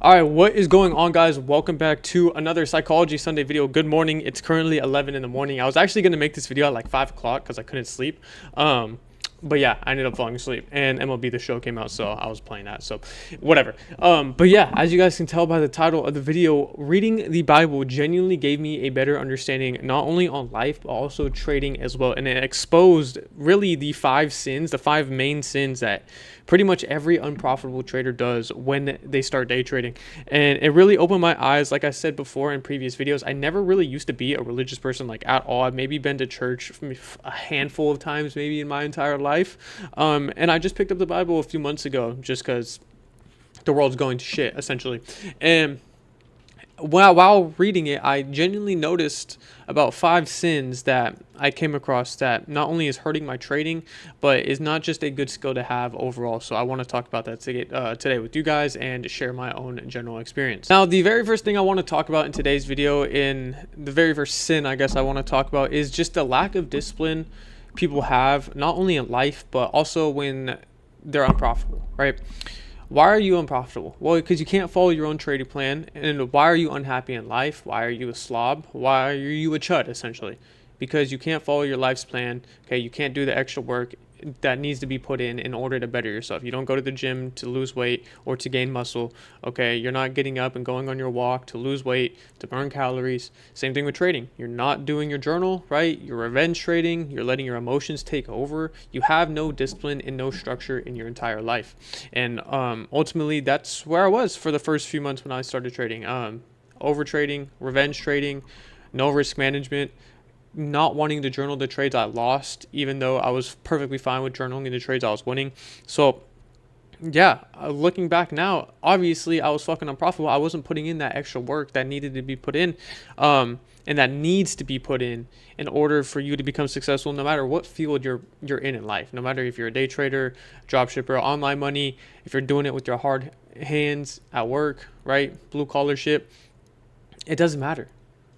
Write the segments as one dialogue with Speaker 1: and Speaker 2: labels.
Speaker 1: All right, what is going on, guys? Welcome back to another Psychology Sunday video. Good morning. It's currently 11 in the morning. I was actually going to make this video at like 5 o'clock because I couldn't sleep. But yeah, I ended up falling asleep, and MLB The Show came out, so I was playing that, so whatever. But yeah, as you guys can tell by the title of the video, reading the Bible genuinely gave me a better understanding not only on life but also trading as well, and it exposed really the five main sins that pretty much every unprofitable trader does when they start day trading. And it really opened my eyes. Like I said before in previous videos, I never really used to be a religious person like at all. I've maybe been to church a handful of times maybe in my entire life, and I just picked up the Bible a few months ago just because the world's going to shit essentially. And while reading it, I genuinely noticed about 5 sins that I came across that not only is hurting my trading, but is not just a good skill to have overall. So I want to talk about that today with you guys and share my own general experience. Now, the very first thing I want to talk about in today's video, in the very first sin I guess I want to talk about, is just the lack of discipline people have, not only in life, but also when they're unprofitable, right? Why are you unprofitable? Well, because you can't follow your own trading plan. And why are you unhappy in life? Why are you a slob? Why are you a chud, essentially? Because you can't follow your life's plan. Okay, you can't do the extra work that needs to be put in order to better yourself. You don't go to the gym to lose weight or to gain muscle. Okay, you're not getting up and going on your walk to lose weight, to burn calories. Same thing with trading. You're not doing your journal, right? You're revenge trading. You're letting your emotions take over. You have no discipline and no structure in your entire life. And ultimately, that's where I was for the first few months when I started trading. Over trading, revenge trading, no risk management, not wanting to journal the trades I lost, even though I was perfectly fine with journaling the trades I was winning. So yeah, looking back now, obviously I was fucking unprofitable. I wasn't putting in that extra work that needed to be put in, and that needs to be put in order for you to become successful, no matter what field you're in life. No matter if you're a day trader, drop shipper, online money, if you're doing it with your hard hands at work, right, blue collar shit, it doesn't matter.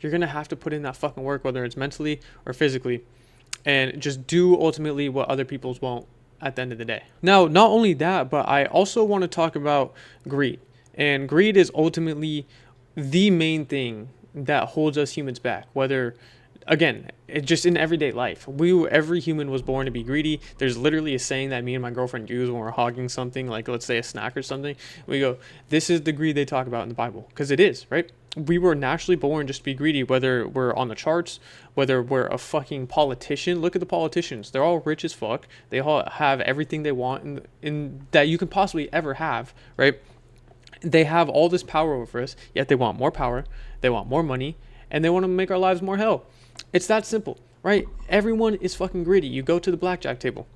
Speaker 1: You're going to have to put in that fucking work, whether it's mentally or physically, and just do ultimately what other people's won't at the end of the day. Now, not only that, but I also want to talk about greed. And greed is ultimately the main thing that holds us humans back, whether again, it just in everyday life, every human was born to be greedy. There's literally a saying that me and my girlfriend use when we're hogging something, like let's say a snack or something. We go, this is the greed they talk about in the Bible, because it is, right? We were naturally born just to be greedy, whether we're on the charts, whether we're a fucking politician. Look at the politicians. They're all rich as fuck. They all have everything they want in that you can possibly ever have, right? They have all this power over us, yet they want more power, they want more money, and they want to make our lives more hell. It's that simple, right? Everyone is fucking greedy. You go to the blackjack table.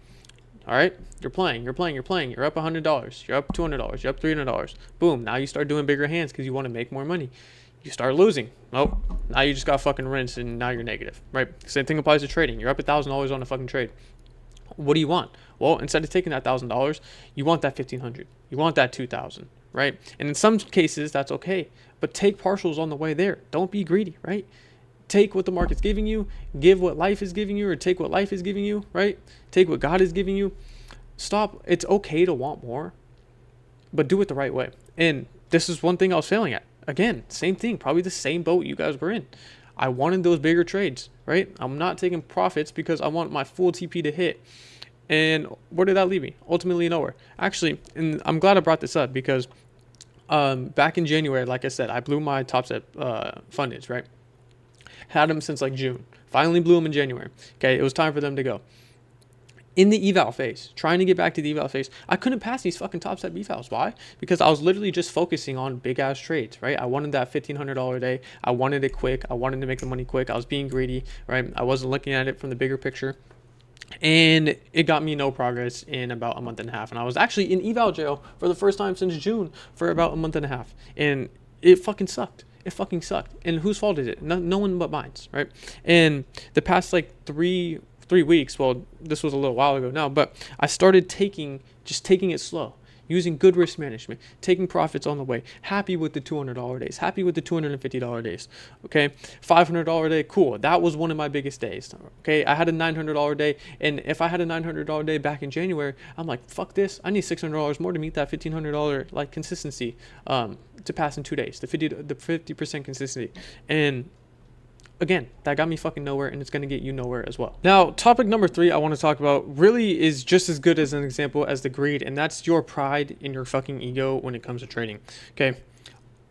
Speaker 1: All right, you're playing. You're up $100. You're up $200. You're up $300. Boom. Now you start doing bigger hands because you want to make more money. You start losing. Nope. Now you just got fucking rinsed and now you're negative, right? Same thing applies to trading. You're up $1,000 on a fucking trade. What do you want? Well, instead of taking that $1,000, you want that $1,500. You want that $2,000, right? And in some cases, that's okay. But take partials on the way there. Don't be greedy, right? Take what the market's giving you, give what life is giving you, or take what life is giving you, right? Take what God is giving you. Stop. It's okay to want more, but do it the right way. And this is one thing I was failing at. Again, same thing, probably the same boat you guys were in. I wanted those bigger trades, right? I'm not taking profits because I want my full TP to hit. And where did that leave me? Ultimately nowhere. Actually, and I'm glad I brought this up because back in January, like I said, I blew my top set fundage, right? Had them since like June. Finally blew them in January. Okay, it was time for them to go. In the eval phase, trying to get back to the eval phase, I couldn't pass these fucking top set evals. Why? Because I was literally just focusing on big ass trades, right? I wanted that $1,500 a day. I wanted it quick. I wanted to make the money quick. I was being greedy, right? I wasn't looking at it from the bigger picture. And it got me no progress in about a month and a half. And I was actually in eval jail for the first time since June for about a month and a half. And it fucking sucked. It fucking sucked. And whose fault is it? No one but mine's, right? And the past like three weeks, well, this was a little while ago now, but I started taking it slow. using good risk management, taking profits on the way, happy with the $200 days, happy with the $250 days. Okay, $500 day, cool. That was one of my biggest days. Okay, I had a $900 day, and if I had a $900 day back in January, I'm like, fuck this. I need $600 more to meet that $1,500 like consistency to pass in 2 days, the 50% consistency. And again, that got me fucking nowhere, and it's going to get you nowhere as well. Now, topic number 3 I want to talk about really is just as good as an example as the greed, and that's your pride in your fucking ego when it comes to trading. Okay,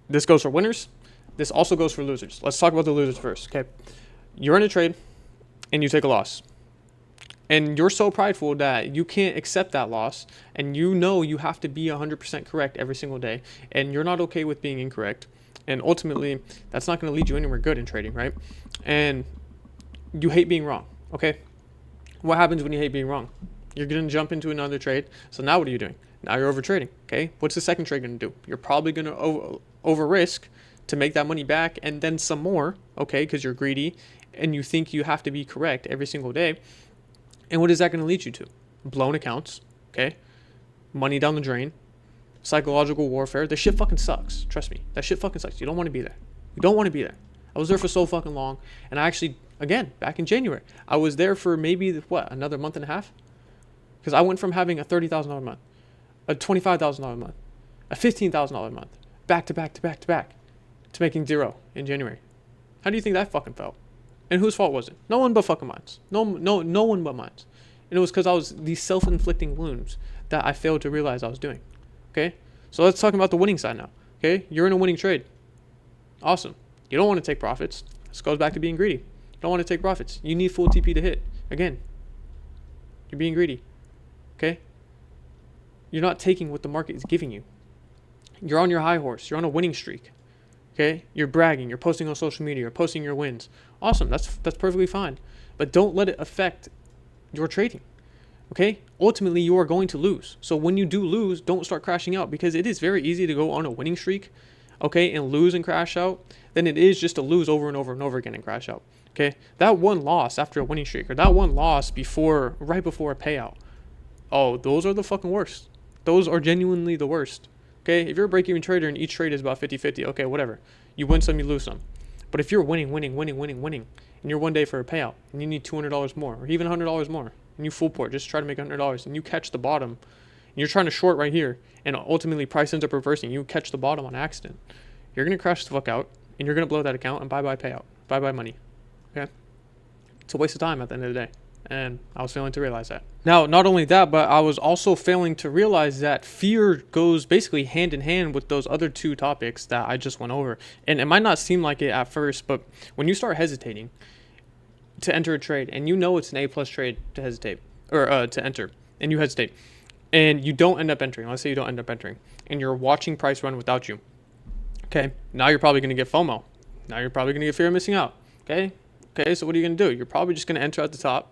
Speaker 1: this goes for winners. This also goes for losers. Let's talk about the losers first. Okay, you're in a trade and you take a loss, and you're so prideful that you can't accept that loss, and you know you have to be 100% correct every single day, and you're not okay with being incorrect. And ultimately, that's not going to lead you anywhere good in trading, right? And you hate being wrong, okay? What happens when you hate being wrong? You're going to jump into another trade. So now what are you doing? Now you're over trading, okay? What's the second trade going to do? You're probably going to over risk to make that money back and then some more, okay? Because you're greedy and you think you have to be correct every single day. And what is that going to lead you to? Blown accounts, okay? Money down the drain. Psychological warfare. This shit fucking sucks. Trust me. That shit fucking sucks. You don't want to be there. You don't want to be there. I was there for so fucking long. And I actually, again, back in January, I was there for maybe, another month and a half? Because I went from having a $30,000 month, a $25,000 month, a $15,000 month, back to back to back to back, to making zero in January. How do you think that fucking felt? And whose fault was it? No one but fucking mine. No one but mine. And it was because I was these self-inflicting wounds that I failed to realize I was doing. Okay, so let's talk about the winning side now. Okay, you're in a winning trade. Awesome. You don't want to take profits. This goes back to being greedy. You don't want to take profits. You need full TP to hit. Again, you're being greedy. Okay, you're not taking what the market is giving you. You're on your high horse. You're on a winning streak. Okay, you're bragging. You're posting on social media. You're posting your wins. Awesome. That's perfectly fine. But don't let it affect your trading. Okay, ultimately you are going to lose. So when you do lose, don't start crashing out, because it is very easy to go on a winning streak, okay, and lose and crash out than it is just to lose over and over and over again and crash out. Okay, that one loss after a winning streak, or that one loss right before a payout, oh, those are the fucking worst. Those are genuinely the worst. Okay, if you're a break-even trader and each trade is about 50-50, okay, whatever. You win some, you lose some. But if you're winning, and you're one day for a payout, and you need $200 more, or even $100 more, and you full port, just try to make $100, and you catch the bottom, and you're trying to short right here, and ultimately price ends up reversing, you catch the bottom on accident, you're going to crash the fuck out, and you're going to blow that account, and bye-bye payout, bye-bye money, okay? It's a waste of time at the end of the day, and I was failing to realize that. Now, not only that, but I was also failing to realize that fear goes basically hand in hand with those other two topics that I just went over, and it might not seem like it at first, but when you start hesitating to enter a trade, and you know it's an A+ trade to hesitate, or to enter, and you hesitate, and you don't end up entering, let's say you don't end up entering, and you're watching price run without you, okay, now you're probably going to get FOMO, now you're probably going to get fear of missing out, okay, so what are you going to do? You're probably just going to enter at the top,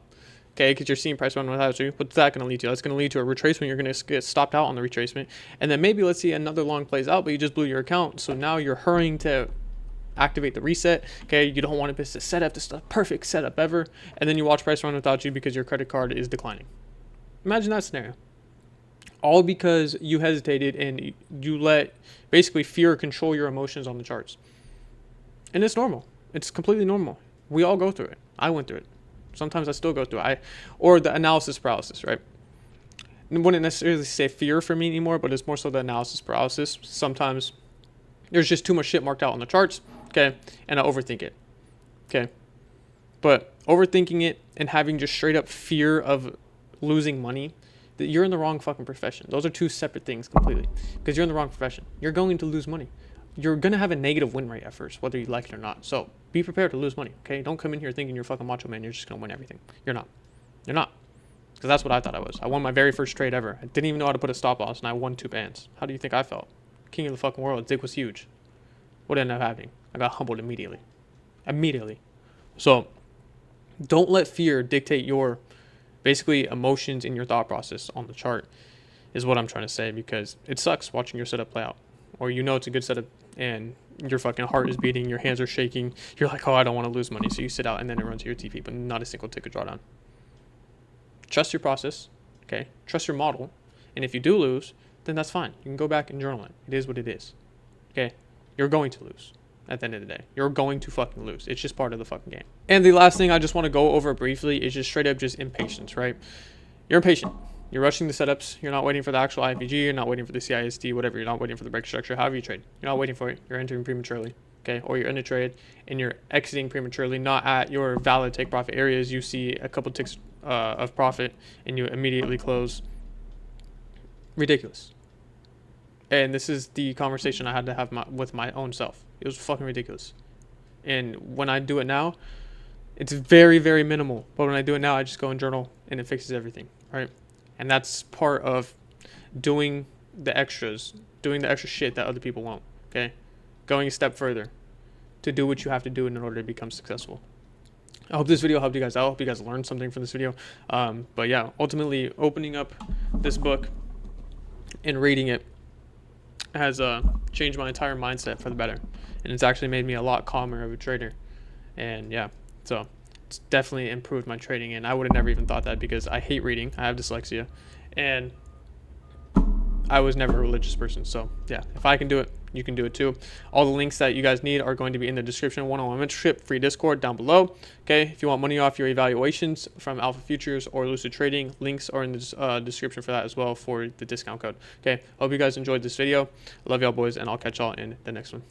Speaker 1: okay, because you're seeing price run without you. What's that going to lead to? That's going to lead to a retracement. You're going to get stopped out on the retracement, and then maybe, let's see, another long plays out, but you just blew your account, so now you're hurrying to activate the reset. Okay, you don't want to miss the setup, this is the perfect setup ever, and then you watch price run without you because your credit card is declining. Imagine that scenario, all because you hesitated and you let basically fear control your emotions on the charts. And it's normal. It's completely normal. We all go through it. I went through it. Sometimes I still go through it. Or the analysis paralysis, right? I wouldn't necessarily say fear for me anymore, but it's more so the analysis paralysis. Sometimes there's just too much shit marked out on the charts, okay, and I overthink it, okay? But overthinking it and having just straight up fear of losing money, that you're in the wrong fucking profession. Those are two separate things completely, because you're in the wrong profession. You're going to lose money. You're going to have a negative win rate at first, whether you like it or not. So be prepared to lose money, okay? Don't come in here thinking you're fucking macho man. You're just going to win everything. You're not. You're not. Because that's what I thought I was. I won my very first trade ever. I didn't even know how to put a stop loss, and I won 2 bands. How do you think I felt? King of the fucking world. Dick was huge. What ended up happening? I got humbled immediately. So don't let fear dictate your basically emotions in your thought process on the chart, is what I'm trying to say, because it sucks watching your setup play out, or you know it's a good setup and your fucking heart is beating, your hands are shaking, you're like, oh, I don't want to lose money, so you sit out and then it runs your TP, but not a single ticket drawdown. Trust your process, okay? Trust your model, and if you do lose, then that's fine. You can go back and journal it. It is what it is. Okay? You're going to lose at the end of the day. You're going to fucking lose. It's just part of the fucking game. And the last thing I just want to go over briefly is just straight up just impatience, right? You're impatient. You're rushing the setups. You're not waiting for the actual IPG. You're not waiting for the CISD, whatever. You're not waiting for the break structure. However you trade. You're not waiting for it. You're entering prematurely. Okay? Or you're in a trade and you're exiting prematurely, not at your valid take profit areas. You see a couple ticks of profit and you immediately close. Ridiculous. And this is the conversation I had to have with my own self. It was fucking ridiculous. And when I do it now, it's very, very minimal. But when I do it now, I just go and journal and it fixes everything, right? And that's part of doing the extras, doing the extra shit that other people won't, okay? Going a step further to do what you have to do in order to become successful. I hope this video helped you guys out. I hope you guys learned something from this video. But yeah, ultimately opening up this book and reading it has changed my entire mindset for the better. And it's actually made me a lot calmer of a trader. And yeah, so it's definitely improved my trading. And I would have never even thought that because I hate reading. I have dyslexia. And I was never a religious person. So yeah, if I can do it, you can do it too. All the links that you guys need are going to be in the description. One-on-one mentorship, free Discord down below. Okay, if you want money off your evaluations from Alpha Futures or Lucid Trading, links are in the description for that as well for the discount code. Okay, hope you guys enjoyed this video. Love y'all boys, and I'll catch y'all in the next one.